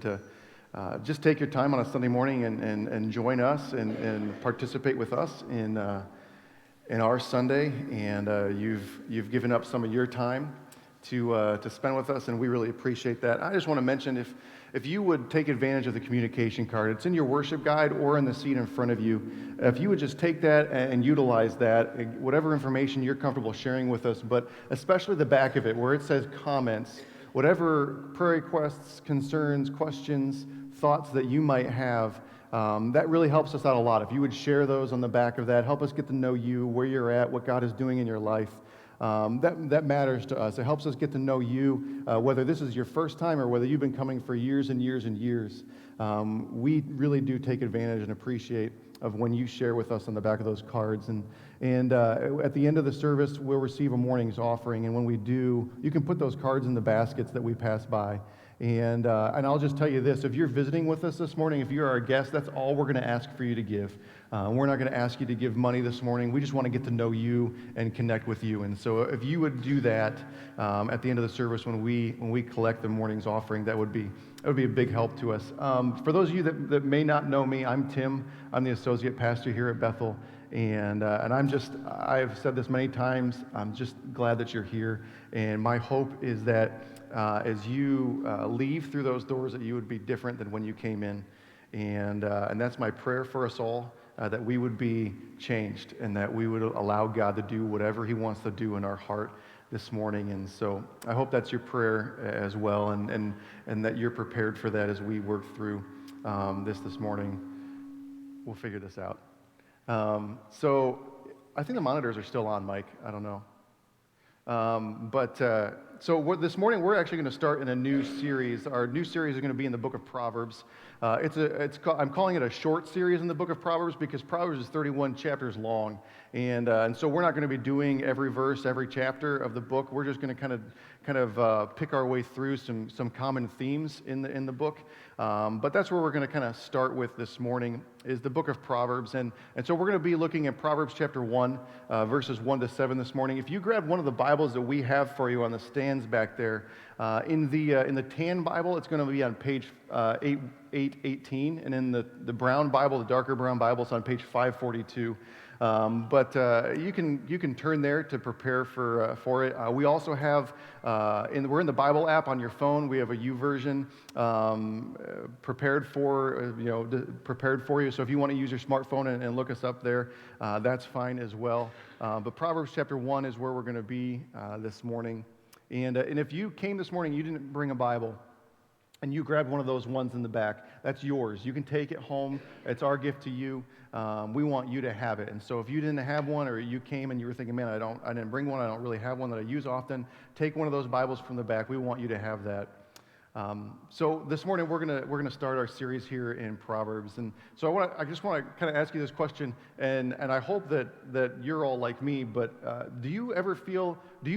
and to just take your time on a Sunday morning and join us and participate with us in our Sunday. And you've given up some of your time to spend with us, and we really appreciate that. I just want to mention, if you would take advantage of the communication card, it's in your worship guide or in the seat in front of you. If you would just take that and utilize that, whatever information you're comfortable sharing with us, but especially the back of it where it says comments, whatever prayer requests, concerns, questions, thoughts that you might have, that really helps us out a lot. If you would share those on the back of that, help us get to know you, where you're at, what God is doing in your life. That matters to us. It helps us get to know you, whether this is your first time or whether you've been coming for years and years and years. We really do take advantage and appreciate of when you share with us on the back of those cards. And at the end of the service, we'll receive a morning's offering. And when we do, you can put those cards in the baskets that we pass by. And I'll just tell you this, if you're visiting with us this morning, if you're our guest, that's all we're going to ask for you to give. We're not going to ask you to give money this morning. We just want to get to know you and connect with you. And so if you would do that at the end of the service when we collect the morning's offering, that would be a big help to us. For those of you that may not know me, I'm Tim. I'm the associate pastor here at Bethel. And I've said this many times, I'm just glad that you're here. And my hope is that as you leave through those doors, that you would be different than when you came in. And that's my prayer for us all, that we would be changed and that we would allow God to do whatever he wants to do in our heart this morning. And so I hope that's your prayer as well, and that you're prepared for that as we work through this morning. We'll figure this out. So I think the monitors are still on, Mike. I don't know. This morning we're actually going to start in a new series. Our new series is going to be in the book of Proverbs. I'm calling it a short series in the book of Proverbs because Proverbs is 31 chapters long, and so we're not going to be doing every verse, every chapter of the book. We're just going to kind of pick our way through some common themes in the book. But that's where we're going to kind of start with this morning, is the book of Proverbs. And so we're going to be looking at Proverbs chapter 1, verses 1 to 7 this morning. If you grab one of the Bibles that we have for you on the stands back there, in the tan Bible, it's going to be on page 818, and in the brown Bible, the darker brown Bible, it's on page 542. But you can turn there to prepare for it. We also have we're in the Bible app on your phone. We have a YouVersion prepared for you. So if you want to use your smartphone and look us up there, that's fine as well. But Proverbs chapter 1 is where we're going to be this morning. And if you came this morning, you didn't bring a Bible, and you grabbed one of those ones in the back, that's yours. You can take it home. It's our gift to you. We want you to have it. And so if you didn't have one, or you came and you were thinking, man, I didn't bring one, I don't really have one that I use often, take one of those Bibles from the back. We want you to have that. So this morning we're gonna start our series here in Proverbs, and so I just want to kind of ask you this question, and I hope that you're all like me. But do you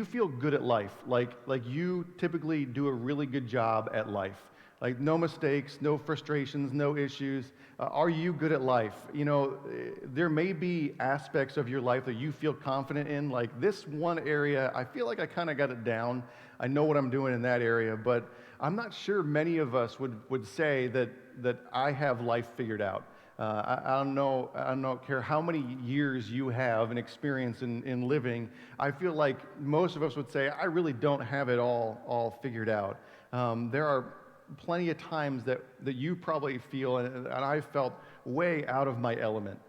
feel good at life? Like you typically do a really good job at life? Like no mistakes, no frustrations, no issues. Are you good at life? You know, there may be aspects of your life that you feel confident in. Like this one area, I feel like I kind of got it down. I know what I'm doing in that area, but I'm not sure many of us would say that I have life figured out. I don't care how many years you have and experience in living. I feel like most of us would say, I really don't have it all figured out. There are plenty of times that you probably feel, and I felt way out of my element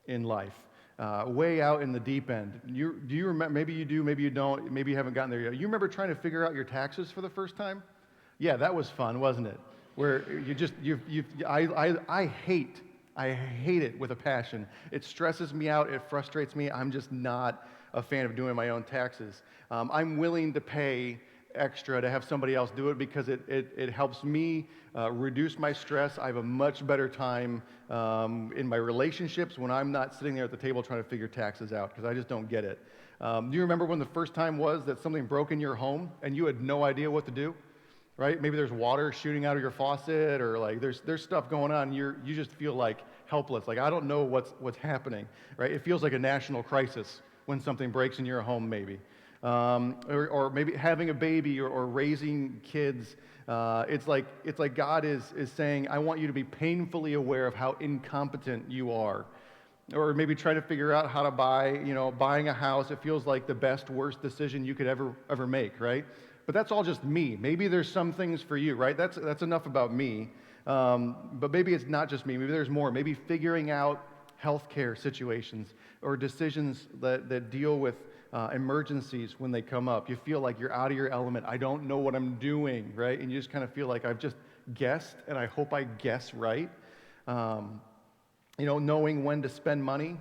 in life, way out in the deep end. Do you remember? Maybe you do, maybe you don't, maybe you haven't gotten there yet. You remember trying to figure out your taxes for the first time? Yeah, that was fun, wasn't it? Where I hate it with a passion. It stresses me out, it frustrates me. I'm just not a fan of doing my own taxes. I'm willing to pay extra to have somebody else do it because it helps me reduce my stress. I have a much better time in my relationships when I'm not sitting there at the table trying to figure taxes out, because I just don't get it. Do you remember when the first time was that something broke in your home and you had no idea what to do? Right? Maybe there's water shooting out of your faucet, or like there's stuff going on. You just feel like helpless. Like I don't know what's happening. Right? It feels like a national crisis when something breaks in your home, maybe. or maybe having a baby or raising kids. It's like God is saying, I want you to be painfully aware of how incompetent you are. Or maybe try to figure out how to buying a house. It feels like the best, worst decision you could ever make, right? But that's all just me. Maybe there's some things for you, right? That's enough about me. But maybe it's not just me. Maybe there's more. Maybe figuring out healthcare situations or decisions that deal with emergencies when they come up. You feel like you're out of your element. I don't know what I'm doing, right? And you just kind of feel like I've just guessed, and I hope I guess right. Knowing when to spend money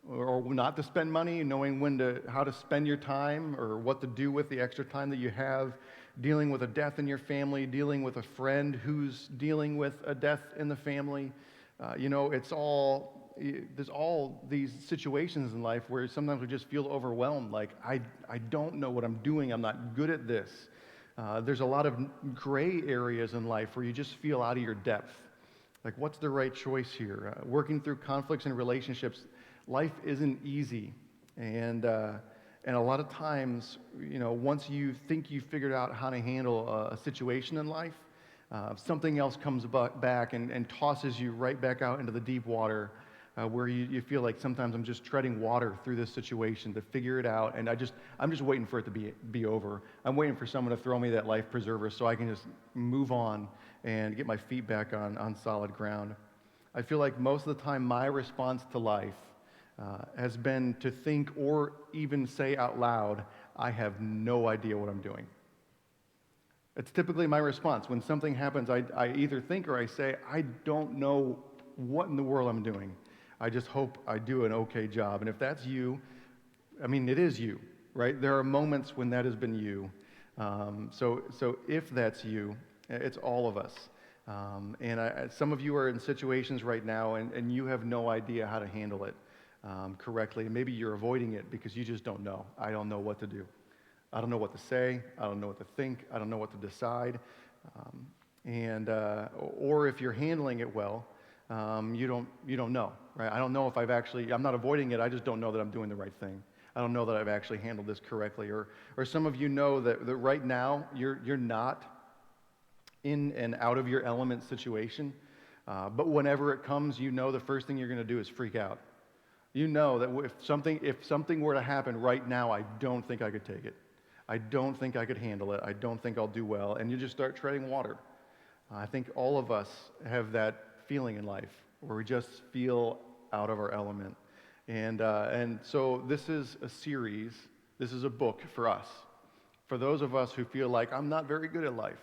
or not to spend money, knowing how to spend your time or what to do with the extra time that you have, dealing with a death in your family, dealing with a friend who's dealing with a death in the family. There's all these situations in life where sometimes we just feel overwhelmed, like, I don't know what I'm doing, I'm not good at this. There's a lot of gray areas in life where you just feel out of your depth. Like, what's the right choice here? Working through conflicts and relationships, life isn't easy. And a lot of times, once you think you figured out how to handle a situation in life, something else comes back and tosses you right back out into the deep water, where you feel like sometimes I'm just treading water through this situation to figure it out, and I'm just waiting for it to be over. I'm waiting for someone to throw me that life preserver so I can just move on and get my feet back on solid ground. I feel like most of the time my response to life has been to think or even say out loud, I have no idea what I'm doing. It's typically my response. When something happens, I either think or I say, I don't know what in the world I'm doing. I just hope I do an okay job. And if that's you, it is you, right? There are moments when that has been you. So if that's you, it's all of us. Some of you are in situations right now, and you have no idea how to handle it correctly. Maybe you're avoiding it because you just don't know. I don't know what to do. I don't know what to say. I don't know what to think. I don't know what to decide. Or if you're handling it well, you don't know, right? I don't know if I'm not avoiding it. I just don't know that I'm doing the right thing. I don't know that I've actually handled this correctly. Or some of you know that right now you're not in an out of your element situation, but whenever it comes, the first thing you're going to do is freak out. You know that if something were to happen right now, I don't think I could take it. I don't think I could handle it. I don't think I'll do well, and you just start treading water. I think all of us have that feeling in life where we just feel out of our element. And so this is a series, this is a book for us. For those of us who feel like I'm not very good at life,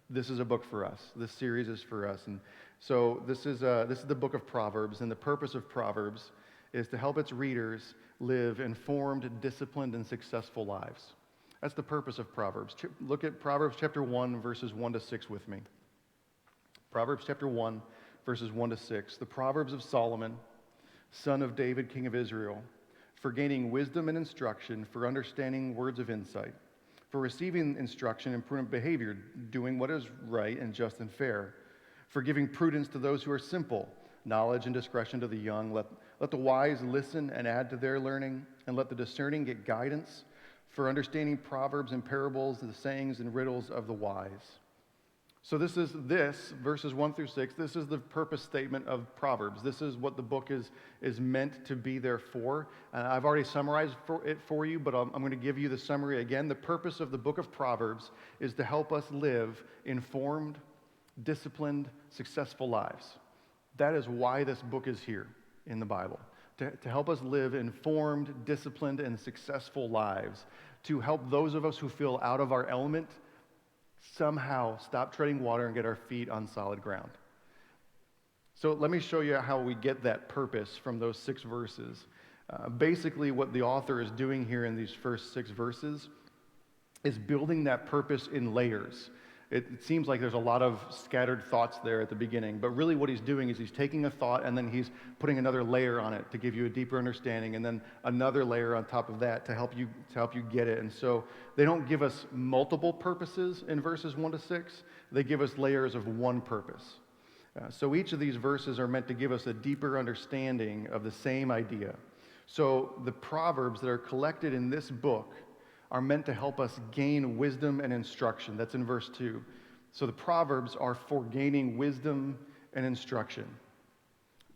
this is a book for us. This series is for us. And so this is the book of Proverbs, and the purpose of Proverbs is to help its readers live informed, disciplined, and successful lives. That's the purpose of Proverbs. Look at Proverbs chapter 1, verses 1 to 6 with me. Proverbs chapter 1, verses 1 to 6. The Proverbs of Solomon, son of David, king of Israel, for gaining wisdom and instruction, for understanding words of insight, for receiving instruction in prudent behavior, doing what is right and just and fair, for giving prudence to those who are simple, knowledge and discretion to the young. Let the wise listen and add to their learning, and let the discerning get guidance, for understanding proverbs and parables, the sayings and riddles of the wise. So this verses 1 through 6, this is the purpose statement of Proverbs. This is what the book is meant to be there for. I've already summarized it for you, but I'm going to give you the summary again. The purpose of the book of Proverbs is to help us live informed, disciplined, successful lives. That is why this book is here in the Bible, to help us live informed, disciplined, and successful lives, to help those of us who feel out of our element somehow stop treading water and get our feet on solid ground. So let me show you how we get that purpose from those 6 verses. Basically, what the author is doing here in these first 6 verses is building that purpose in layers. It seems like there's a lot of scattered thoughts there at the beginning, but really what he's doing is he's taking a thought and then he's putting another layer on it to give you a deeper understanding, and then another layer on top of that to help you get it. And so they don't give us multiple purposes in verses 1 to 6. They give us layers of one purpose. So each of these verses are meant to give us a deeper understanding of the same idea. So the Proverbs that are collected in this book are meant to help us gain wisdom and instruction. That's in verse 2. So the Proverbs are for gaining wisdom and instruction.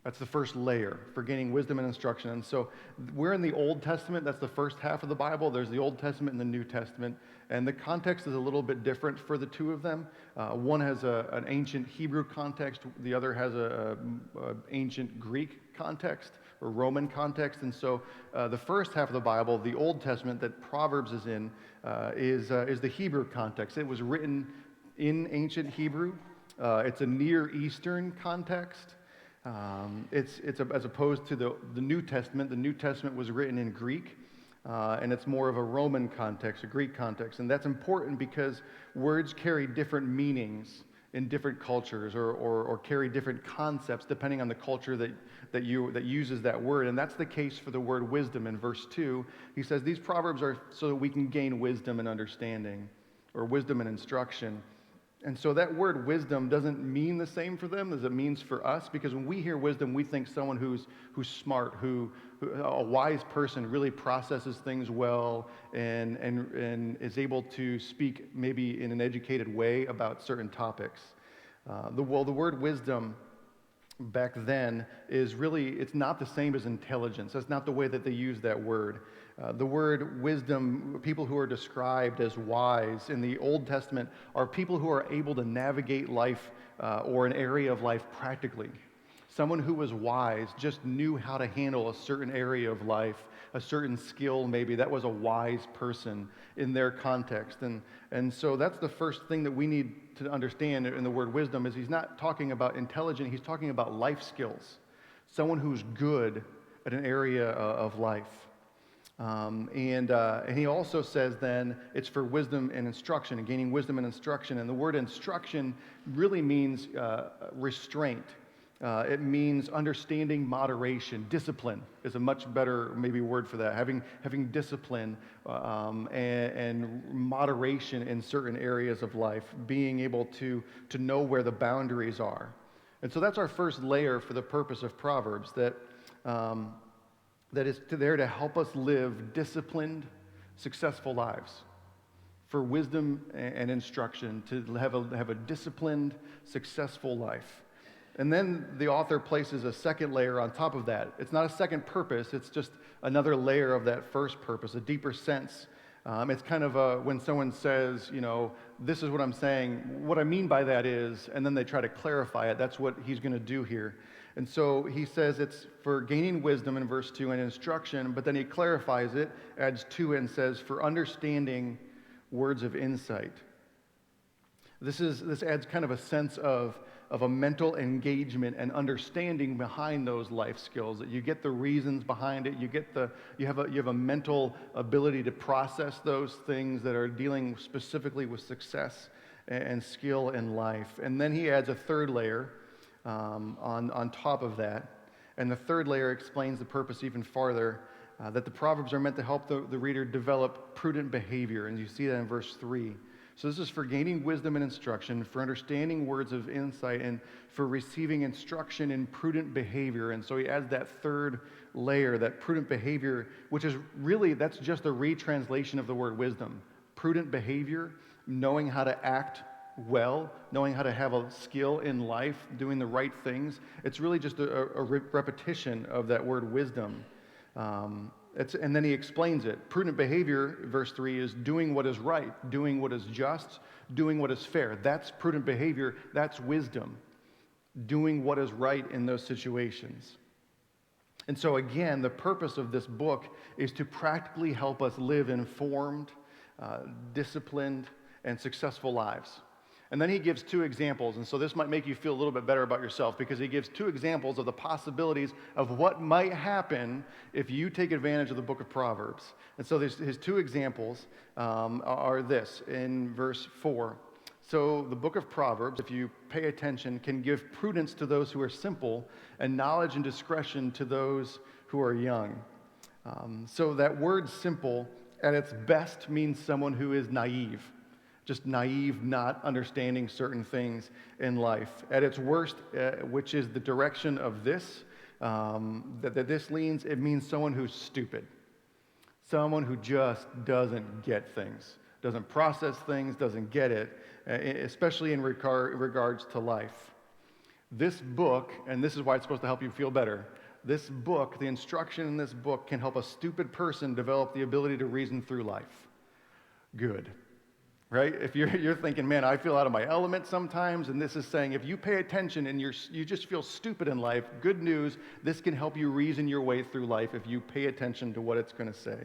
That's the first layer, for gaining wisdom and instruction. And so we're in the Old Testament. That's the first half of the Bible. There's the Old Testament and the New Testament. And the context is a little bit different for the two of them. One has an ancient Hebrew context. The other has an ancient Greek context or Roman context. And so the first half of the Bible, the Old Testament that Proverbs is in, is the Hebrew context. It was written in ancient Hebrew. It's a Near Eastern context. It's as opposed to the New Testament. The New Testament was written in Greek, and it's more of a Roman context, a Greek context. And that's important because words carry different meanings in different cultures, or carry different concepts depending on the culture that uses that word. And that's the case for the word wisdom. In verse 2, he says these proverbs are so that we can gain wisdom and understanding, or wisdom and instruction. And so that word wisdom doesn't mean the same for them as it means for us, because when we hear wisdom, we think someone who's smart, who a wise person really processes things well and is able to speak maybe in an educated way about certain topics. The word wisdom back then is really, it's not the same as intelligence. That's not the way that they use that word. The word wisdom, people who are described as wise in the Old Testament are people who are able to navigate life or an area of life practically. Someone who was wise just knew how to handle a certain area of life, a certain skill maybe. That was a wise person in their context. And so that's the first thing that we need to understand in the word wisdom is he's not talking about intelligent, he's talking about life skills. Someone who's good at an area of life. And he also says then it's for wisdom and instruction, and gaining wisdom and instruction. And the word instruction really means restraint. It means understanding, moderation. Discipline is a much better maybe word for that. Having discipline and moderation in certain areas of life, being able to know where the boundaries are. And so that's our first layer for the purpose of Proverbs, that is there to help us live disciplined, successful lives, for wisdom and instruction, to have a disciplined, successful life. And then the author places a second layer on top of that. It's not a second purpose, it's just another layer of that first purpose, a deeper sense. It's kind of when someone says, this is what I'm saying, what I mean by that is, and then they try to clarify it. That's what he's going to do here. And so he says it's for gaining wisdom in verse 2 and instruction, but then he clarifies it, adds to it, and says for understanding words of insight. This adds kind of a sense of a mental engagement and understanding behind those life skills, that you get the reasons behind it, you have a mental ability to process those things that are dealing specifically with success and skill in life. And then he adds a third layer on top of that. And the third layer explains the purpose even farther, that the Proverbs are meant to help the reader develop prudent behavior. And you see that in verse 3. So this is for gaining wisdom and instruction, for understanding words of insight, and for receiving instruction in prudent behavior. And so he adds that third layer, that prudent behavior, which is really, that's just a retranslation of the word wisdom. Prudent behavior, knowing how to act well, knowing how to have a skill in life, doing the right things. It's really just a repetition of that word wisdom. And then he explains it. Prudent behavior, verse 3, is doing what is right, doing what is just, doing what is fair. That's prudent behavior. That's wisdom. Doing what is right in those situations. And so again, the purpose of this book is to practically help us live informed, disciplined, and successful lives. And then he gives two examples, and so this might make you feel a little bit better about yourself, because he gives two examples of the possibilities of what might happen if you take advantage of the book of Proverbs. And so his two examples are this, in verse 4. So the book of Proverbs, if you pay attention, can give prudence to those who are simple and knowledge and discretion to those who are young. So that word simple, at its best, means someone who is naive. Just naive, not understanding certain things in life. At its worst, which is the direction of this, that this leans, it means someone who's stupid. someone who just doesn't get things, doesn't process things, doesn't get it, especially in regards to life. This book, and this is why it's supposed to help you feel better, this book, the instruction in this book can help a stupid person develop the ability to reason through life. Good. Right? If you're thinking, man, I feel out of my element sometimes, and this is saying if you pay attention and you just feel stupid in life, good news, this can help you reason your way through life if you pay attention to what it's going to say.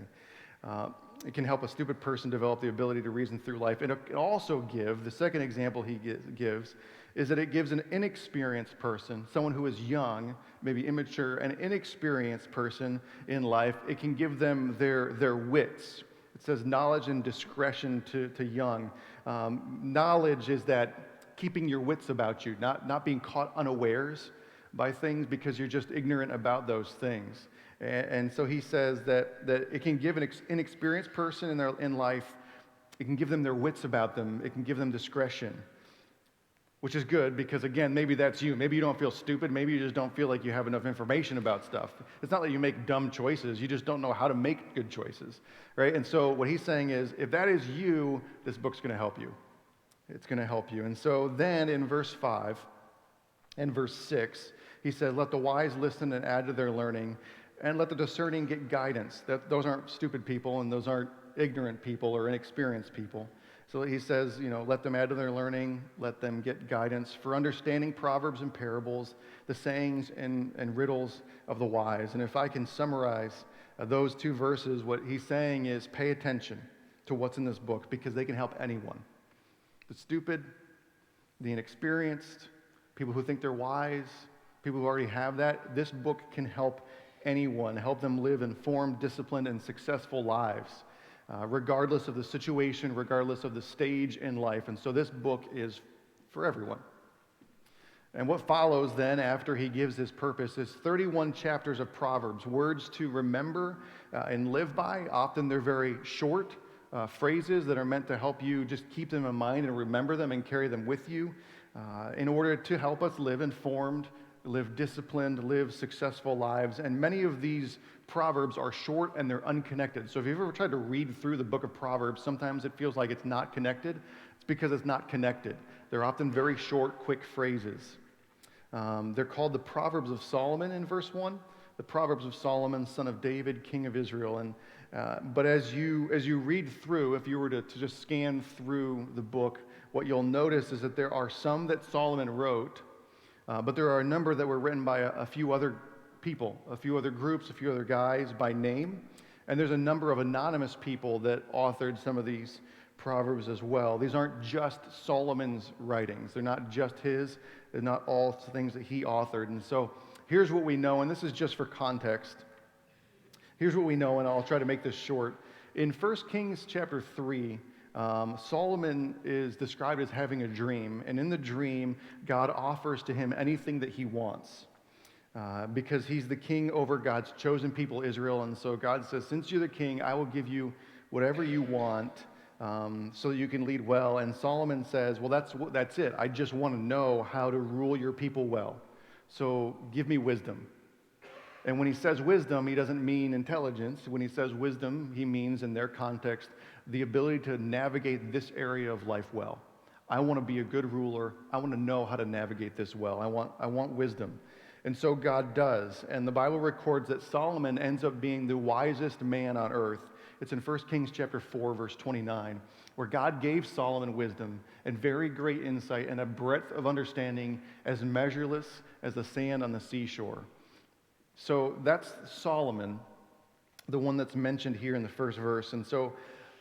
It can help a stupid person develop the ability to reason through life. And it can also give, the second example he gives, is that it gives an inexperienced person, someone who is young, maybe immature, an inexperienced person in life, it can give them their wits. It says knowledge and discretion to young. Knowledge is that keeping your wits about you, not being caught unawares by things because you're just ignorant about those things. And so he says that it can give an inexperienced person in life, it can give them their wits about them, it can give them discretion, which is good because, again, maybe that's you. Maybe you don't feel stupid. Maybe you just don't feel like you have enough information about stuff. It's not that you make dumb choices. You just don't know how to make good choices, right? And so what he's saying is, if that is you, this book's going to help you. It's going to help you. And so then in verse 5 and verse 6, he said, let the wise listen and add to their learning, and let the discerning get guidance. Those aren't stupid people, and those aren't ignorant people or inexperienced people. So he says, let them add to their learning, let them get guidance for understanding proverbs and parables, the sayings and riddles of the wise. And if I can summarize those two verses, what he's saying is pay attention to what's in this book because they can help anyone. The stupid, the inexperienced, people who think they're wise, people who already have that, this book can help anyone, help them live informed, disciplined, and successful lives. Regardless of the situation, regardless of the stage in life. And so this book is for everyone. And what follows then after he gives his purpose is 31 chapters of Proverbs, words to remember and live by. Often they're very short phrases that are meant to help you just keep them in mind and remember them and carry them with you in order to help us live informed, live disciplined, live successful lives. And many of these Proverbs are short and they're unconnected. So if you've ever tried to read through the book of Proverbs, sometimes it feels like it's not connected. It's because it's not connected. They're often very short, quick phrases. They're called the Proverbs of Solomon in verse 1. The Proverbs of Solomon, son of David, king of Israel. And but as you read through, if you were to just scan through the book, what you'll notice is that there are some that Solomon wrote, but there are a number that were written by a few other people, a few other groups, a few other guys by name. And there's a number of anonymous people that authored some of these Proverbs as well. These aren't just Solomon's writings. They're not just his. They're not all things that he authored. And so here's what we know, and this is just for context. Here's what we know, and I'll try to make this short. In 1 Kings chapter 3, Solomon is described as having a dream, and in the dream, God offers to him anything that he wants because he's the king over God's chosen people, Israel, and so God says, since you're the king, I will give you whatever you want so that you can lead well. And Solomon says, well, that's it. I just want to know how to rule your people well, so give me wisdom. And when he says wisdom, he doesn't mean intelligence. When he says wisdom, he means, in their context, the ability to navigate this area of life well. I want to be a good ruler. I want to know how to navigate this well. I want wisdom. And so God does. And the Bible records that Solomon ends up being the wisest man on earth. It's in 1 Kings chapter 4, verse 29, where God gave Solomon wisdom and very great insight and a breadth of understanding as measureless as the sand on the seashore. So that's Solomon, the one that's mentioned here in the first verse. And so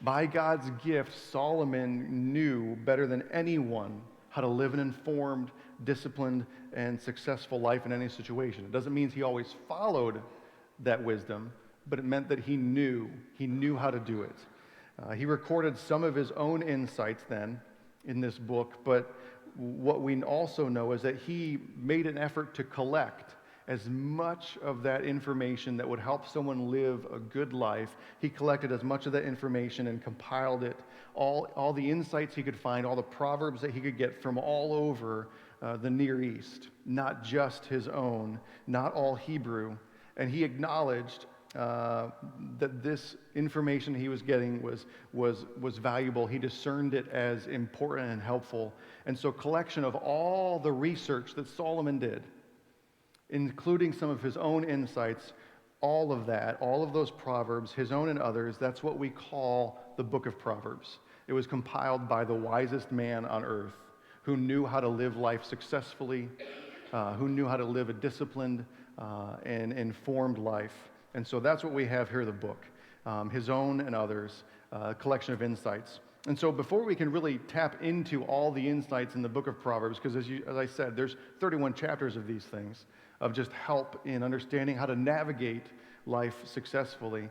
by God's gift, Solomon knew better than anyone how to live an informed, disciplined, and successful life in any situation. It doesn't mean he always followed that wisdom, but it meant that he knew how to do it. He recorded some of his own insights then in this book, but what we also know is that he made an effort to collect as much of that information that would help someone live a good life. He collected as much of that information and compiled it, all the insights he could find, all the proverbs that he could get from all over the Near East, not just his own, not all Hebrew. And he acknowledged that this information he was getting was valuable. He discerned it as important and helpful. And so collection of all the research that Solomon did, including some of his own insights, all of that, all of those Proverbs, his own and others, that's what we call the book of Proverbs. It was compiled by the wisest man on earth who knew how to live life successfully, who knew how to live a disciplined and informed life. And so that's what we have here in the book, his own and others, a collection of insights. And so before we can really tap into all the insights in the book of Proverbs, because as I said, there's 31 chapters of these things, of just help in understanding how to navigate life successfully.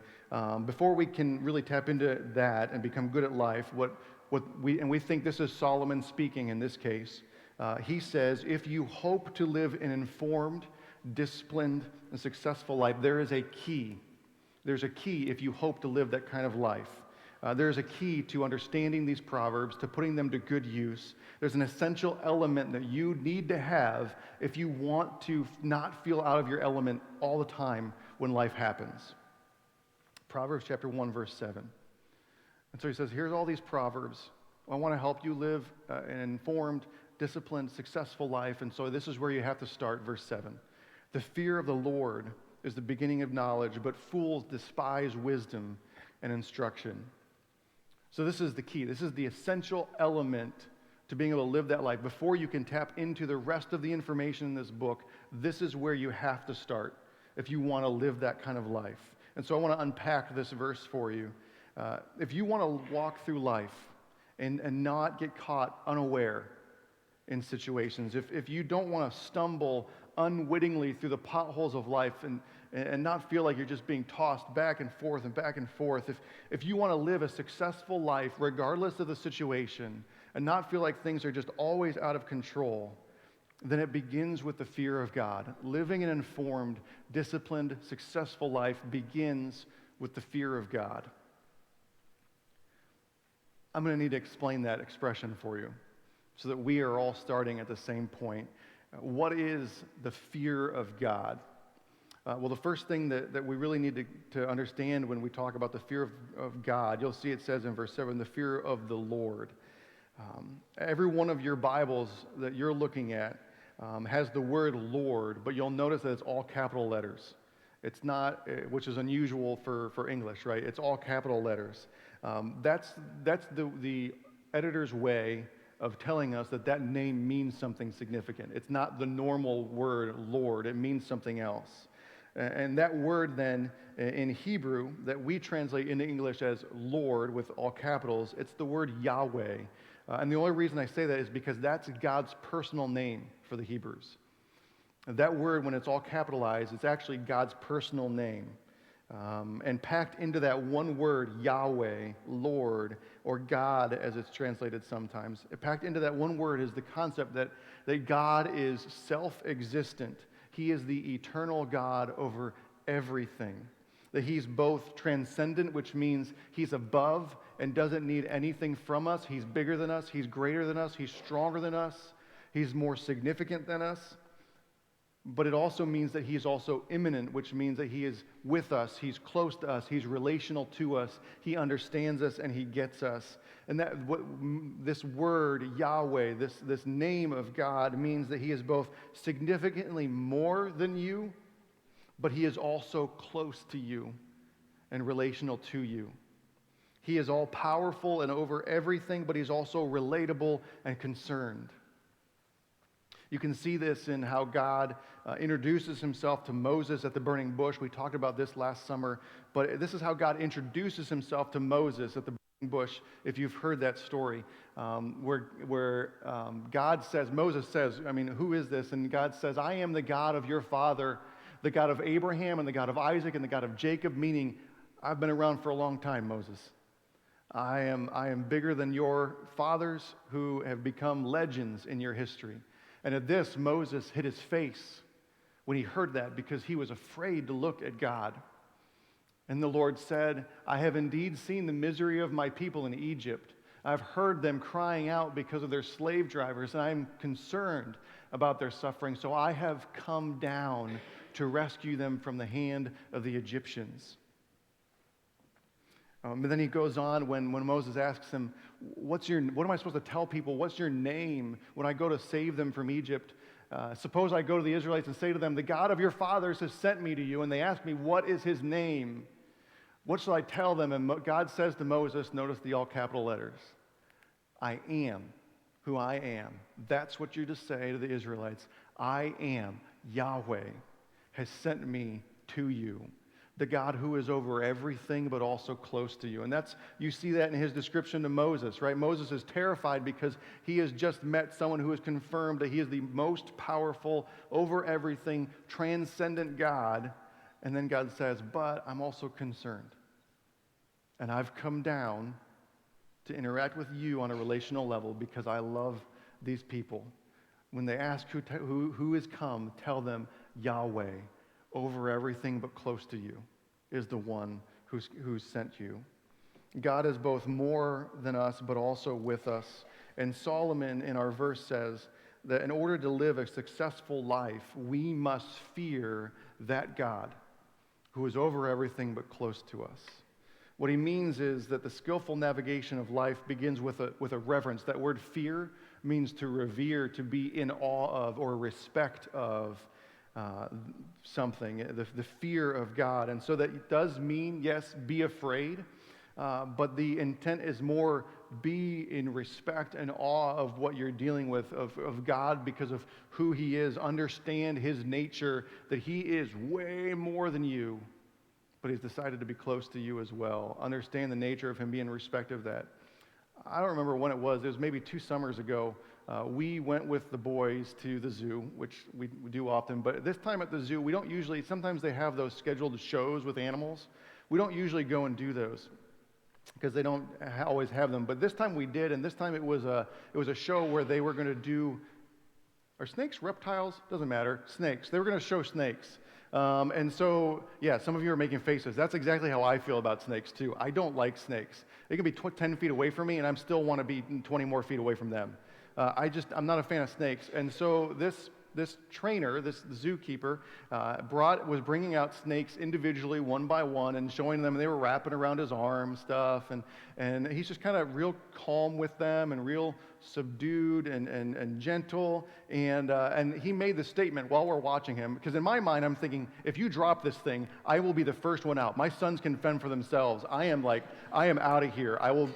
Before we can really tap into that and become good at life, we think this is Solomon speaking in this case. He says, if you hope to live an informed, disciplined, and successful life, there is a key. There's a key if you hope to live that kind of life. There's a key to understanding these Proverbs, to putting them to good use. There's an essential element that you need to have if you want to not feel out of your element all the time when life happens. Proverbs chapter 1, verse 7. And so he says, here's all these Proverbs. I want to help you live an informed, disciplined, successful life. And so this is where you have to start, verse 7. The fear of the Lord is the beginning of knowledge, but fools despise wisdom and instruction. So this is the key. This is the essential element to being able to live that life. Before you can tap into the rest of the information in this book, this is where you have to start if you want to live that kind of life. And so I want to unpack this verse for you. If you want to walk through life and not get caught unaware in situations, if you don't want to stumble unwittingly through the potholes of life and not feel like you're just being tossed back and forth and back and forth, if you want to live a successful life regardless of the situation and not feel like things are just always out of control, then it begins with the fear of God. Living an informed, disciplined, successful life begins with the fear of God. I'm going to need to explain that expression for you so that we are all starting at the same point. What is the fear of God? Well, the first thing that we really need to understand when we talk about the fear of God, you'll see it says in verse 7, the fear of the Lord. Every one of your Bibles that you're looking at has the word Lord, but you'll notice that it's all capital letters. It's not, which is unusual for English, right? It's all capital letters. That's the editor's way of telling us that name means something significant. It's not the normal word Lord. It means something else. And that word then in Hebrew that we translate into English as Lord with all capitals, it's the word Yahweh. And the only reason I say that is because that's God's personal name for the Hebrews. That word, when it's all capitalized, it's actually God's personal name. And packed into that one word, Yahweh, Lord, or God as it's translated sometimes, packed into that one word is the concept that God is self-existent. He is the eternal God over everything. That he's both transcendent, which means he's above and doesn't need anything from us. He's bigger than us. He's greater than us. He's stronger than us. He's more significant than us. But it also means that he is also immanent, which means that he is with us, he's close to us, he's relational to us, he understands us, and he gets us. And this word, Yahweh, this name of God, means that he is both significantly more than you, but he is also close to you and relational to you. He is all powerful and over everything, but he's also relatable and concerned. You can see this in how God introduces himself to Moses at the burning bush. We talked about this last summer, but this is how God introduces himself to Moses at the burning bush, if you've heard that story, where God says, Moses says, who is this? And God says, I am the God of your father, the God of Abraham and the God of Isaac and the God of Jacob, meaning I've been around for a long time, Moses. I am bigger than your fathers who have become legends in your history. And at this, Moses hid his face when he heard that because he was afraid to look at God. And the Lord said, I have indeed seen the misery of my people in Egypt. I've heard them crying out because of their slave drivers, and I'm concerned about their suffering. So I have come down to rescue them from the hand of the Egyptians. But then he goes on when Moses asks him, what am I supposed to tell people? What's your name when I go to save them from Egypt? Suppose I go to the Israelites and say to them, the God of your fathers has sent me to you. And they ask me, what is his name? What shall I tell them? And God says to Moses, notice the all capital letters, I am who I am. That's what you're to say to the Israelites. I am, Yahweh has sent me to you. The God who is over everything, but also close to you. And you see that in his description to Moses, right? Moses is terrified because he has just met someone who has confirmed that he is the most powerful, over everything, transcendent God. And then God says, but I'm also concerned. And I've come down to interact with you on a relational level because I love these people. When they ask who has come, tell them Yahweh, over everything but close to you, is the one who's sent you. God is both more than us, but also with us. And Solomon in our verse says that in order to live a successful life, we must fear that God who is over everything but close to us. What he means is that the skillful navigation of life begins with a reverence. That word fear means to revere, to be in awe of or respect of something, the fear of God. And so that does mean, yes, be afraid, but the intent is more be in respect and awe of what you're dealing with, of God because of who he is. Understand his nature, that he is way more than you, but he's decided to be close to you as well. Understand the nature of him, be in respect of that. I don't remember when it was maybe 2 summers ago. We went with the boys to the zoo, which we do often, but this time at the zoo, we don't usually, sometimes they have those scheduled shows with animals. We don't usually go and do those because they don't always have them, but this time we did, and this time it was a show where they were going to do, are snakes reptiles? Doesn't matter, snakes. They were going to show snakes. And so, yeah, some of you are making faces. That's exactly how I feel about snakes, too. I don't like snakes. They can be 10 feet away from me, and I still want to be 20 more feet away from them. I'm not a fan of snakes. And so this trainer, this zookeeper, was bringing out snakes individually, one by one, and showing them. And they were wrapping around his arm stuff. And he's just kind of real calm with them and real subdued and gentle. And he made the statement while we're watching him, because in my mind, I'm thinking, if you drop this thing, I will be the first one out. My sons can fend for themselves. I am out of here. I will,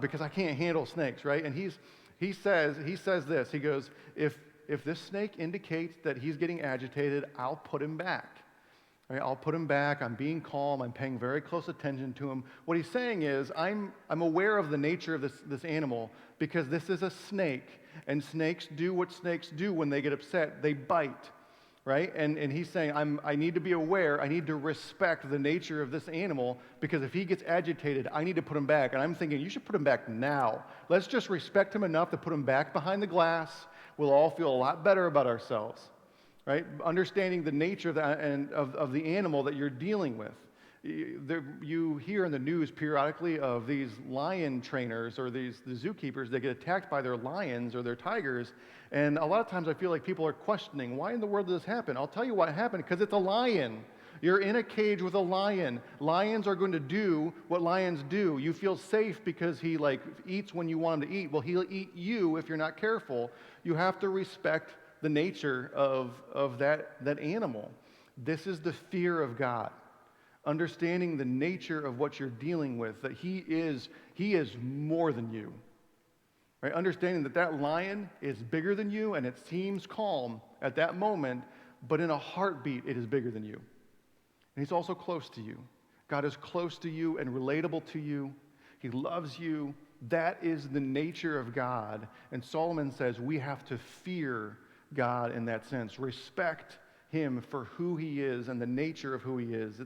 because I can't handle snakes, right? And he says this. He goes, if this snake indicates that he's getting agitated, I'll put him back. Right? I'll put him back. I'm being calm. I'm paying very close attention to him. What he's saying is, I'm aware of the nature of this animal because this is a snake, and snakes do what snakes do when they get upset. They bite, right? And he's saying, I need to be aware. I need to respect the nature of this animal because if he gets agitated, I need to put him back. And I'm thinking, you should put him back now. Let's just respect him enough to put him back behind the glass. We'll all feel a lot better about ourselves, right? Understanding the nature of the animal that you're dealing with. You hear in the news periodically of these lion trainers or the zookeepers that get attacked by their lions or their tigers, and a lot of times I feel like people are questioning, why in the world did this happen? I'll tell you what happened, because it's a lion. You're in a cage with a lion. Lions are going to do what lions do. You feel safe because he eats when you want him to eat. Well, he'll eat you if you're not careful. You have to respect the nature of that animal. This is the fear of God. Understanding the nature of what you're dealing with, that he is more than you. Right? Understanding that lion is bigger than you and it seems calm at that moment, but in a heartbeat it is bigger than you. And he's also close to you. God is close to you and relatable to you. He loves you. That is the nature of God. And Solomon says we have to fear God in that sense. Respect him for who he is and the nature of who he is.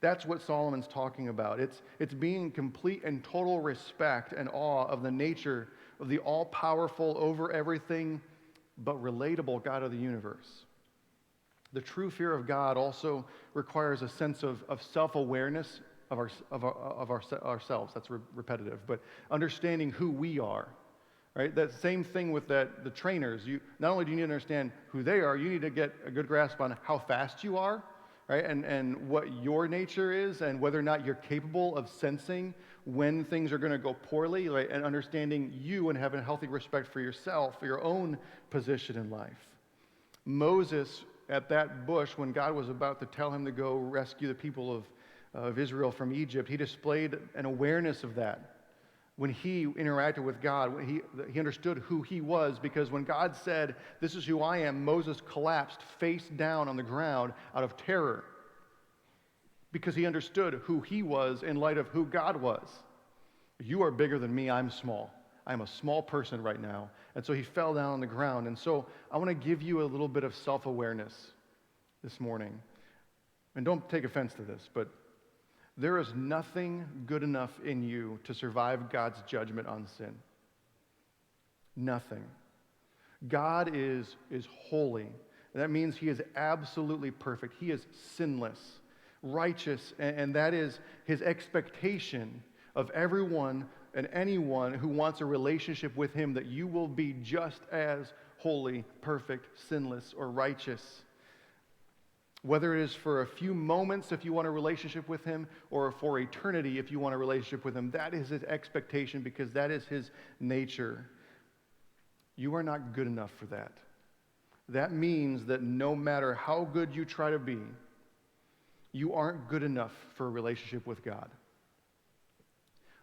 That's what Solomon's talking about. It's being complete and total respect and awe of the nature of the all-powerful, over everything, but relatable God of the universe. The true fear of God also requires a sense of self-awareness of ourselves. That's repetitive, but understanding who we are. right? That same thing with the trainers. Not only do you need to understand who they are, you need to get a good grasp on how fast you are, right? And what your nature is, and whether or not you're capable of sensing when things are going to go poorly, right? And understanding you and having a healthy respect for yourself, for your own position in life. Moses, at that bush, when God was about to tell him to go rescue the people of Israel from Egypt, he displayed an awareness of that. When he interacted with God, when he understood who he was, because when God said, "This is who I am," Moses collapsed face down on the ground out of terror, because he understood who he was in light of who God was. You are bigger than me, I'm small. I'm a small person right now. And so he fell down on the ground. And so I want to give you a little bit of self-awareness this morning. And don't take offense to this, but there is nothing good enough in you to survive God's judgment on sin. Nothing. God is holy. And that means he is absolutely perfect. He is sinless, righteous, and that is his expectation of everyone and anyone who wants a relationship with him, that you will be just as holy, perfect, sinless, or righteous. Whether it is for a few moments if you want a relationship with him, or for eternity if you want a relationship with him, that is his expectation, because that is his nature. You are not good enough for that. That means that no matter how good you try to be, you aren't good enough for a relationship with God.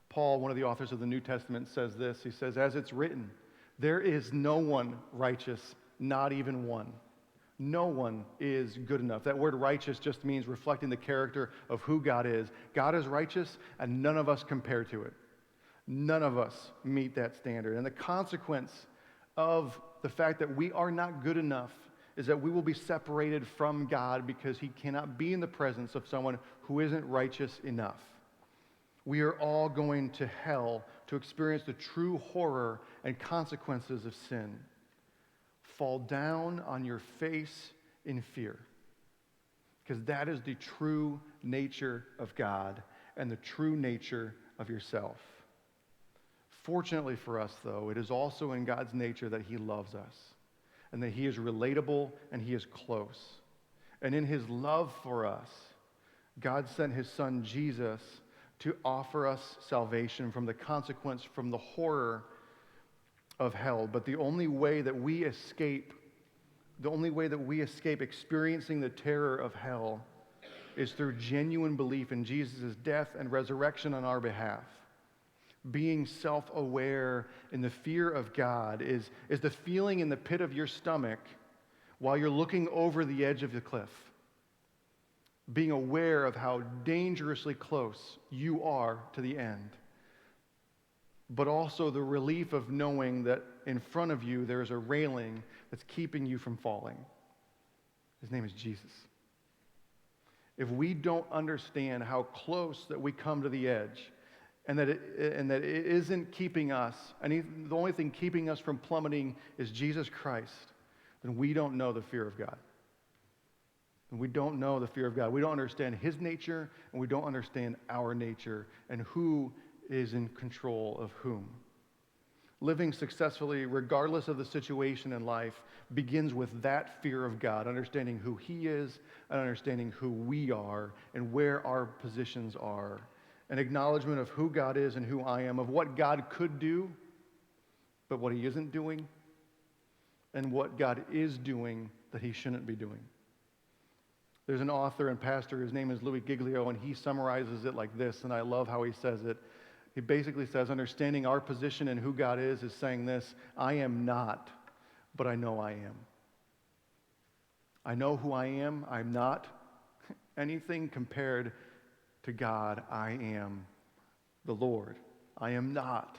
Paul, one of the authors of the New Testament, says this. He says, "As it's written, there is no one righteous, not even one." No one is good enough. That word righteous just means reflecting the character of who God is. God is righteous, and none of us compare to it. None of us meet that standard. And the consequence of the fact that we are not good enough is that we will be separated from God, because he cannot be in the presence of someone who isn't righteous enough. We are all going to hell to experience the true horror and consequences of sin. Fall down on your face in fear, because that is the true nature of God and the true nature of yourself. Fortunately for us, though, it is also in God's nature that he loves us, and that he is relatable and he is close. And in his love for us, God sent his son Jesus to offer us salvation from the consequence, from the horror of hell. But the only way that we escape experiencing the terror of hell is through genuine belief in Jesus' death and resurrection on our behalf. Being self-aware in the fear of God is the feeling in the pit of your stomach while you're looking over the edge of the cliff. Being aware of how dangerously close you are to the end. But also the relief of knowing that in front of you there is a railing that's keeping you from falling. His name is Jesus. If we don't understand how close that we come to the edge, and that it isn't keeping us, and the only thing keeping us from plummeting is Jesus Christ, then we don't know the fear of God. And we don't know the fear of God. We don't understand his nature, and we don't understand our nature, and who is in control of whom. Living successfully, regardless of the situation in life, begins with that fear of God, understanding who he is, and understanding who we are, and where our positions are. An acknowledgement of who God is and who I am, of what God could do, but what he isn't doing, and what God is doing that he shouldn't be doing. There's an author and pastor, his name is Louis Giglio, and he summarizes it like this, and I love how he says it. He basically says, understanding our position and who God is saying this: I am not, but I know I am. I know who I am. I'm not anything compared to God. I am the Lord. I am not,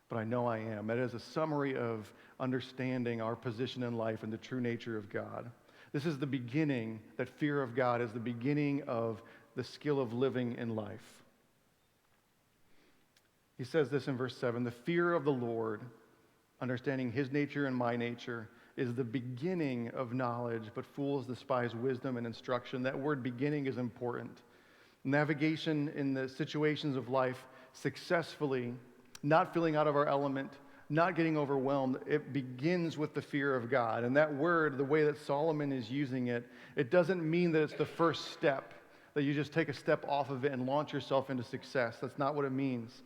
but I know I am. That is a summary of understanding our position in life and the true nature of God. This is the beginning, that fear of God is the beginning of the skill of living in life. He says this in verse 7, the fear of the Lord, understanding his nature and my nature, is the beginning of knowledge, but fools despise wisdom and instruction. That word beginning is important. Navigation in the situations of life successfully, not feeling out of our element, not getting overwhelmed, it begins with the fear of God. And that word, the way that Solomon is using it, it doesn't mean that it's the first step, that you just take a step off of it and launch yourself into success. That's not what it means.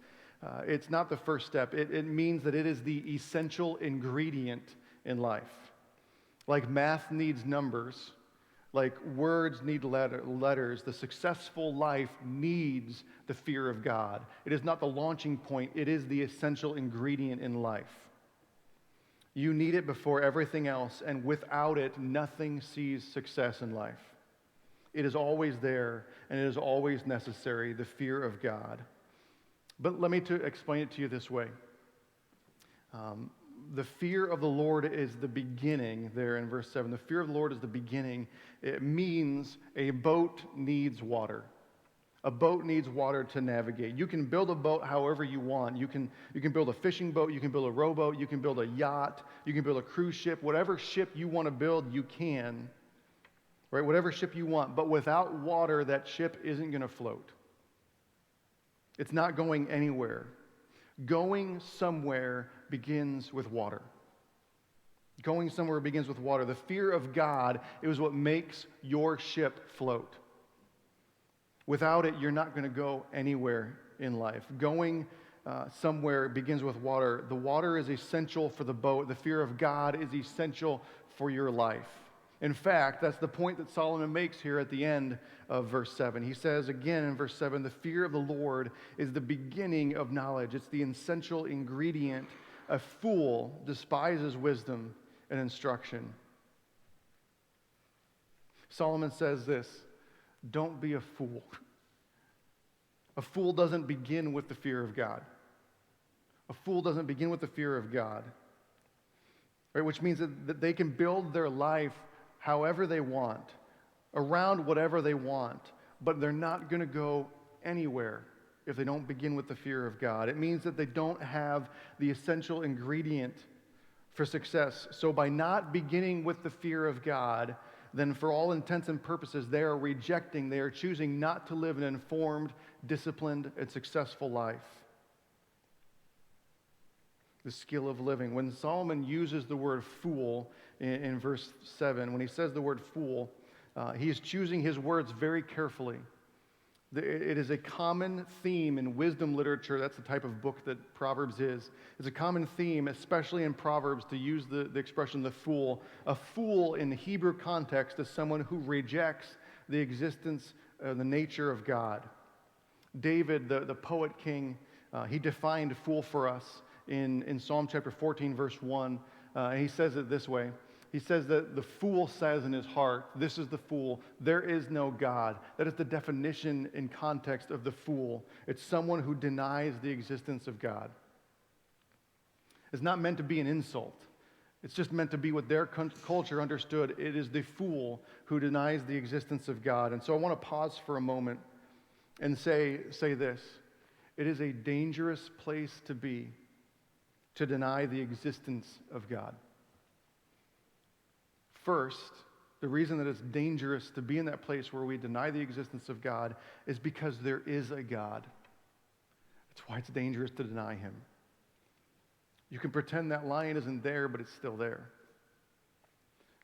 It's not the first step. It means that it is the essential ingredient in life. Like math needs numbers, like words need letters, the successful life needs the fear of God. It is not the launching point, it is the essential ingredient in life. You need it before everything else, and without it, nothing sees success in life. It is always there, and it is always necessary, the fear of God. But let me explain it to you this way. The fear of the Lord is the beginning, there in verse 7. The fear of the Lord is the beginning. It means a boat needs water. A boat needs water to navigate. You can build a boat however you want. You can build a fishing boat, you can build a rowboat, you can build a yacht, you can build a cruise ship. Whatever ship you want to build, you can. Right? Whatever ship you want. But without water, that ship isn't going to float. It's not going anywhere. Going somewhere begins with water. Going somewhere begins with water. The fear of God is what makes your ship float. Without it, you're not going to go anywhere in life. Going somewhere begins with water. The water is essential for the boat. The fear of God is essential for your life. In fact, that's the point that Solomon makes here at the end of verse 7. He says again in verse 7, the fear of the Lord is the beginning of knowledge. It's the essential ingredient. A fool despises wisdom and instruction. Solomon says this, don't be a fool. A fool doesn't begin with the fear of God. A fool doesn't begin with the fear of God. Right? Which means that they can build their life however they want, around whatever they want, but they're not going to go anywhere if they don't begin with the fear of God. It means that they don't have the essential ingredient for success. So by not beginning with the fear of God, then for all intents and purposes, they are choosing not to live an informed, disciplined, and successful life. The skill of living. When Solomon uses the word fool in verse 7, when he says the word fool, he is choosing his words very carefully. It is a common theme in wisdom literature. That's the type of book that Proverbs is. It's a common theme, especially in Proverbs, to use the expression the fool. A fool in the Hebrew context is someone who rejects the existence, the nature of God. David, the poet king, he defined fool for us in Psalm chapter 14, verse 1. And he says it this way. He says that the fool says in his heart, this is the fool, there is no God. That is the definition in context of the fool. It's someone who denies the existence of God. It's not meant to be an insult. It's just meant to be what their culture understood. It is the fool who denies the existence of God. And so I want to pause for a moment and say this. It is a dangerous place to be to deny the existence of God. First, the reason that it's dangerous to be in that place where we deny the existence of God is because there is a God. That's why it's dangerous to deny him. You can pretend that lion isn't there, but it's still there.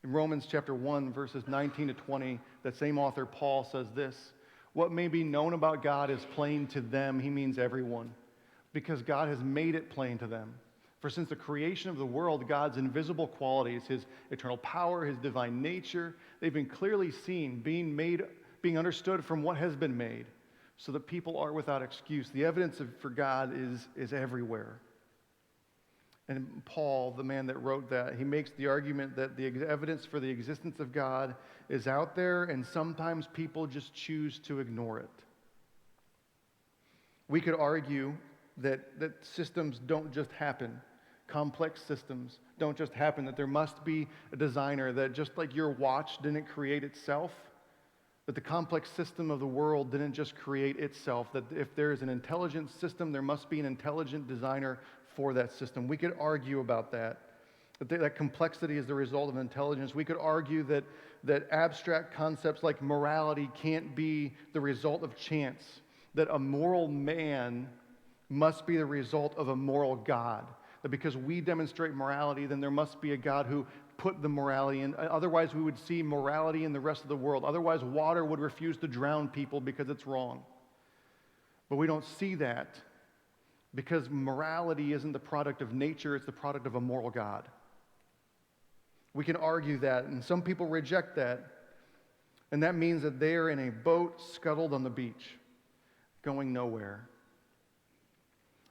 In Romans chapter 1, verses 19 to 20, that same author, Paul, says this, what may be known about God is plain to them, he means everyone, because God has made it plain to them. For since the creation of the world, God's invisible qualities, his eternal power, his divine nature, they've been clearly seen, being understood from what has been made, so that people are without excuse. The evidence for God is everywhere. And Paul, the man that wrote that, he makes the argument that the evidence for the existence of God is out there, and sometimes people just choose to ignore it. We could argue that systems don't just happen. Complex systems don't just happen, that there must be a designer, that just like your watch didn't create itself, that the complex system of the world didn't just create itself, that if there is an intelligent system, there must be an intelligent designer for that system. We could argue about that complexity is the result of intelligence. We could argue that abstract concepts like morality can't be the result of chance, that a moral man must be the result of a moral God, that because we demonstrate morality, then there must be a God who put the morality in. Otherwise, we would see morality in the rest of the world. Otherwise, water would refuse to drown people because it's wrong. But we don't see that because morality isn't the product of nature, it's the product of a moral God. We can argue that, and some people reject that, and that means that they are in a boat scuttled on the beach, going nowhere.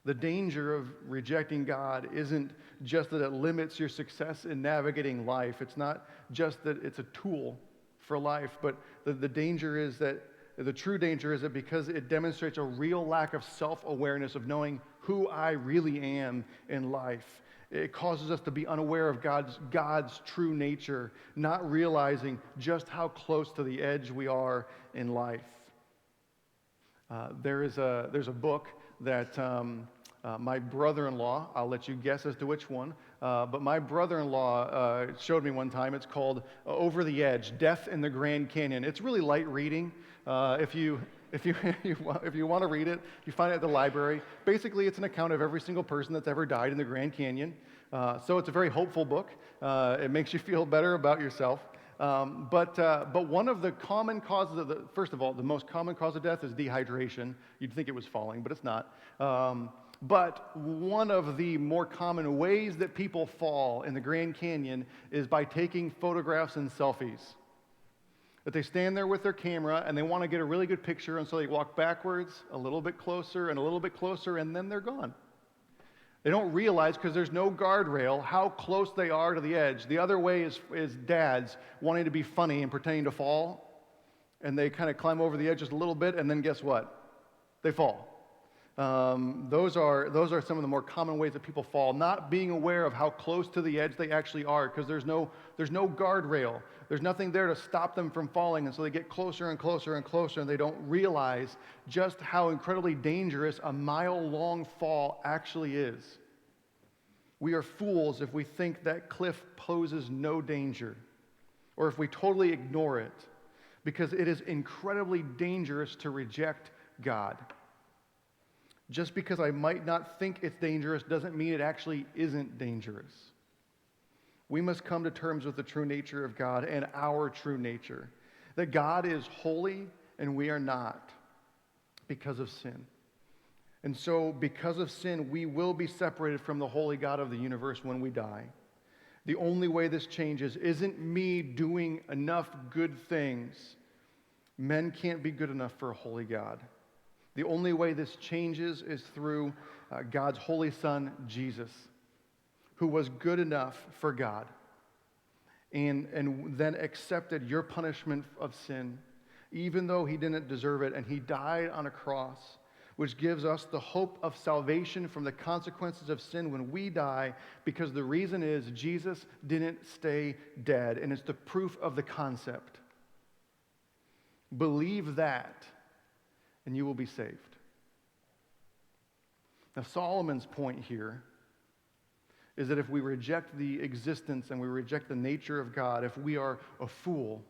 The danger of rejecting God isn't just that it limits your success in navigating life. It's not just that it's a tool for life, but the danger is that, the true danger is that because it demonstrates a real lack of self-awareness of knowing who I really am in life. It causes us to be unaware of God's true nature, not realizing just how close to the edge we are in life. There's a book that my brother-in-law, I'll let you guess as to which one, but my brother-in-law showed me one time. It's called Over the Edge, Death in the Grand Canyon. It's really light reading. If you want to read it, you find it at the library. Basically, it's an account of every single person that's ever died in the Grand Canyon. So it's a very hopeful book. It makes you feel better about yourself. But one of the common causes first of all, the most common cause of death is dehydration. You'd think it was falling, but it's not. But one of the more common ways that people fall in the Grand Canyon is by taking photographs and selfies. That they stand there with their camera and they want to get a really good picture, and so they walk backwards, a little bit closer, and a little bit closer, and then they're gone. They don't realize, because there's no guardrail, how close they are to the edge. The other way is dads wanting to be funny and pretending to fall, and they kind of climb over the edge just a little bit, and then guess what? They fall. Those are some of the more common ways that people fall, not being aware of how close to the edge they actually are, because there's no guardrail. There's nothing there to stop them from falling, and so they get closer and closer and closer, and they don't realize just how incredibly dangerous a mile-long fall actually is. We are fools if we think that cliff poses no danger, or if we totally ignore it, because it is incredibly dangerous to reject God. Just because I might not think it's dangerous doesn't mean it actually isn't dangerous. We must come to terms with the true nature of God and our true nature. That God is holy and we are not because of sin. And so because of sin, we will be separated from the holy God of the universe when we die. The only way this changes isn't me doing enough good things. Men can't be good enough for a holy God. The only way this changes is through God's holy Son, Jesus, who was good enough for God and then accepted your punishment of sin, even though he didn't deserve it, and he died on a cross, which gives us the hope of salvation from the consequences of sin when we die, because the reason is Jesus didn't stay dead, and it's the proof of the concept. Believe that, and you will be saved. Now, Solomon's point here is that if we reject the existence and we reject the nature of God, if we are a fool,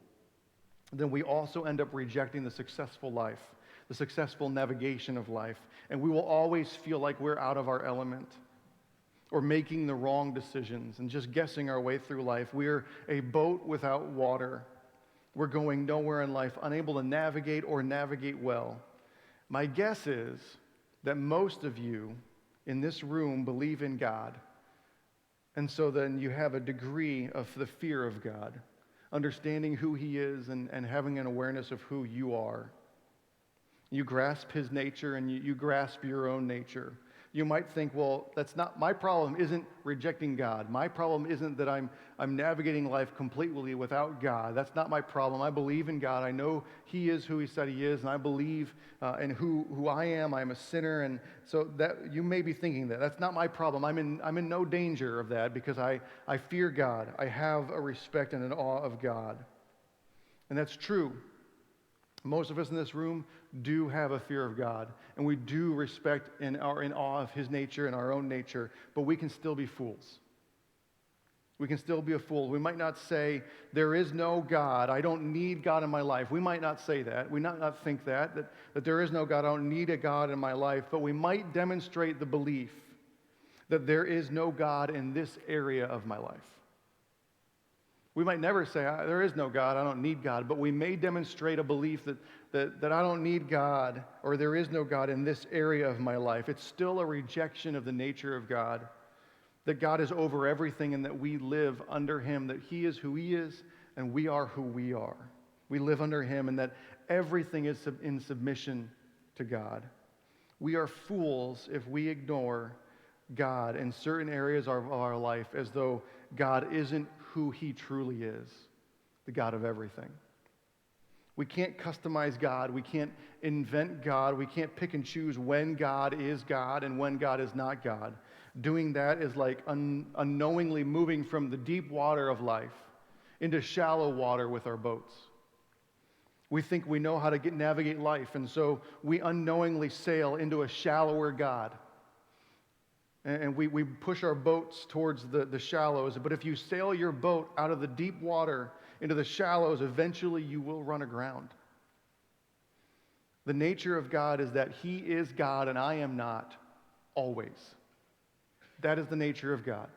then we also end up rejecting the successful life, the successful navigation of life, and we will always feel like we're out of our element or making the wrong decisions and just guessing our way through life. We're a boat without water. We're going nowhere in life, unable to navigate or navigate well. My guess is that most of you in this room believe in God, and so then you have a degree of the fear of God, understanding who he is and having an awareness of who you are. You grasp his nature and you grasp your own nature. You might think, well, that's not my problem. Isn't rejecting God. My problem isn't that I'm navigating life completely without God. That's not my problem. I believe in God. I know he is who he said he is, and I believe in who I am. I'm a sinner, and so that you may be thinking that that's not my problem. I'm in no danger of that because I fear God. I have a respect and an awe of God, and that's true. Most of us in this room do have a fear of God, and we do respect and are in awe of his nature and our own nature, but we can still be fools. We can still be a fool. We might not say, there is no God, I don't need God in my life. We might not say that. We might not think that there is no God, I don't need a God in my life, but we might demonstrate the belief that there is no God in this area of my life. We might never say, there is no God, I don't need God, but we may demonstrate a belief that I don't need God, or there is no God in this area of my life. It's still a rejection of the nature of God, that God is over everything and that we live under Him, that He is who He is and we are who we are. We live under Him, and that everything is in submission to God. We are fools if we ignore God in certain areas of our life as though God isn't who He truly is, the God of everything. We can't customize God. We can't invent God. We can't pick and choose when God is God and when God is not God. Doing that is like unknowingly moving from the deep water of life into shallow water with our boats. We think we know how to navigate life, and so we unknowingly sail into a shallower God. And we push our boats towards the shallows. But if you sail your boat out of the deep water into the shallows, eventually you will run aground. The nature of God is that He is God and I am not, always. That is the nature of God.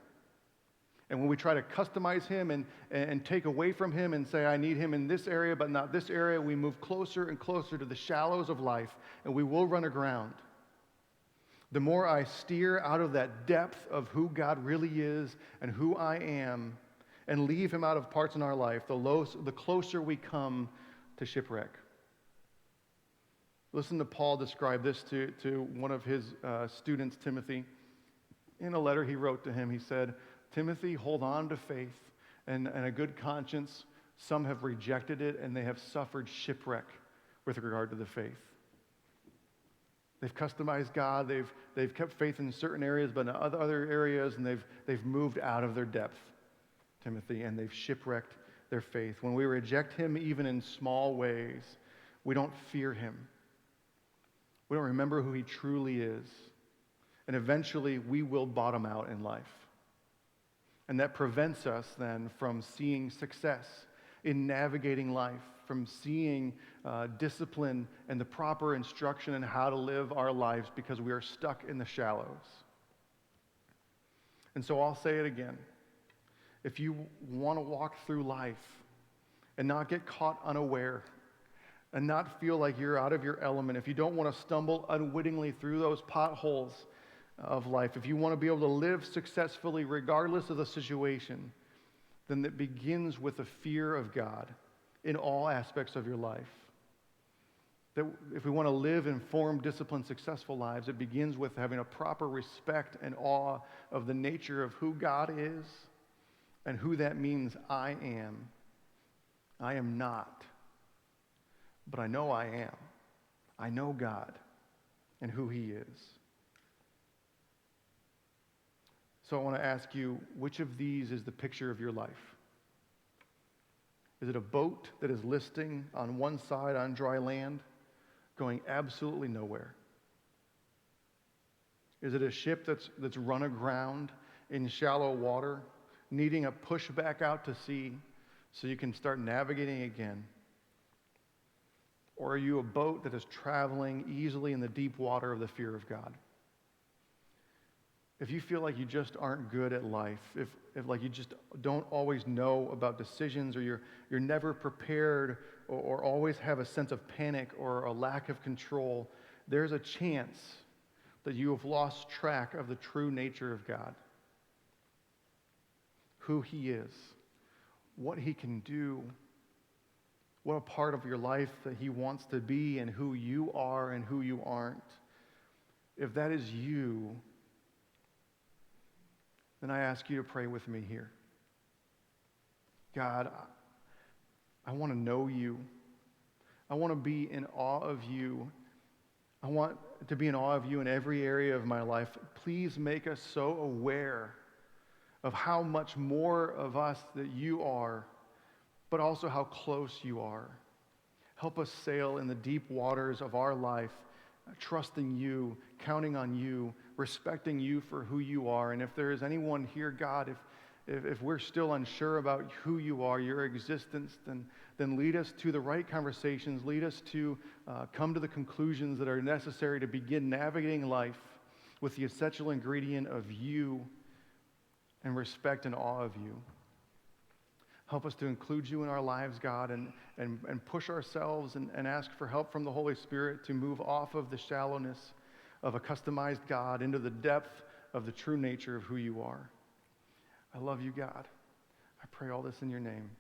And when we try to customize Him and take away from Him and say, I need Him in this area but not this area, we move closer and closer to the shallows of life, and we will run aground. The more I steer out of that depth of who God really is and who I am and leave Him out of parts in our life, the closer we come to shipwreck. Listen to Paul describe this to one of his students, Timothy. In a letter he wrote to him, he said, Timothy, hold on to faith and a good conscience. Some have rejected it and they have suffered shipwreck with regard to the faith. They've customized God, they've kept faith in certain areas, but in other areas, and they've moved out of their depth, Timothy, and they've shipwrecked their faith. When we reject Him even in small ways, we don't fear Him. We don't remember who He truly is. And eventually we will bottom out in life. And that prevents us then from seeing success in navigating life, from seeing discipline and the proper instruction in how to live our lives because we are stuck in the shallows. And so I'll say it again. If you want to walk through life and not get caught unaware and not feel like you're out of your element, if you don't want to stumble unwittingly through those potholes of life, if you want to be able to live successfully regardless of the situation, then it begins with a fear of God in all aspects of your life. That if we want to live informed, disciplined, successful lives, it begins with having a proper respect and awe of the nature of who God is and who that means I am. I am not, but I know I am. I know God and who He is. So I want to ask you, which of these is the picture of your life? Is it a boat that is listing on one side on dry land, going absolutely nowhere? Is it a ship that's run aground in shallow water, needing a push back out to sea so you can start navigating again? Or are you a boat that is traveling easily in the deep water of the fear of God? If you feel like you just aren't good at life, if like you just don't always know about decisions, or you're never prepared, or always have a sense of panic or a lack of control, there's a chance that you have lost track of the true nature of God. Who He is, what He can do, what a part of your life that He wants to be, and who you are and who you aren't. If that is you, then I ask you to pray with me here. God, I want to know You. I want to be in awe of You. I want to be in awe of You in every area of my life. Please make us so aware of how much more of us that You are, but also how close You are. Help us sail in the deep waters of our life, trusting You, counting on You, respecting You for who You are. And if there is anyone here, God, if we're still unsure about who You are, Your existence, then lead us to the right conversations, lead us to come to the conclusions that are necessary to begin navigating life with the essential ingredient of you and respect and awe of you. Help us to include you in our lives, God, and push ourselves and ask for help from the Holy Spirit to move off of the shallowness of a customized God into the depth of the true nature of who you are. I love you, God. I pray all this in your name.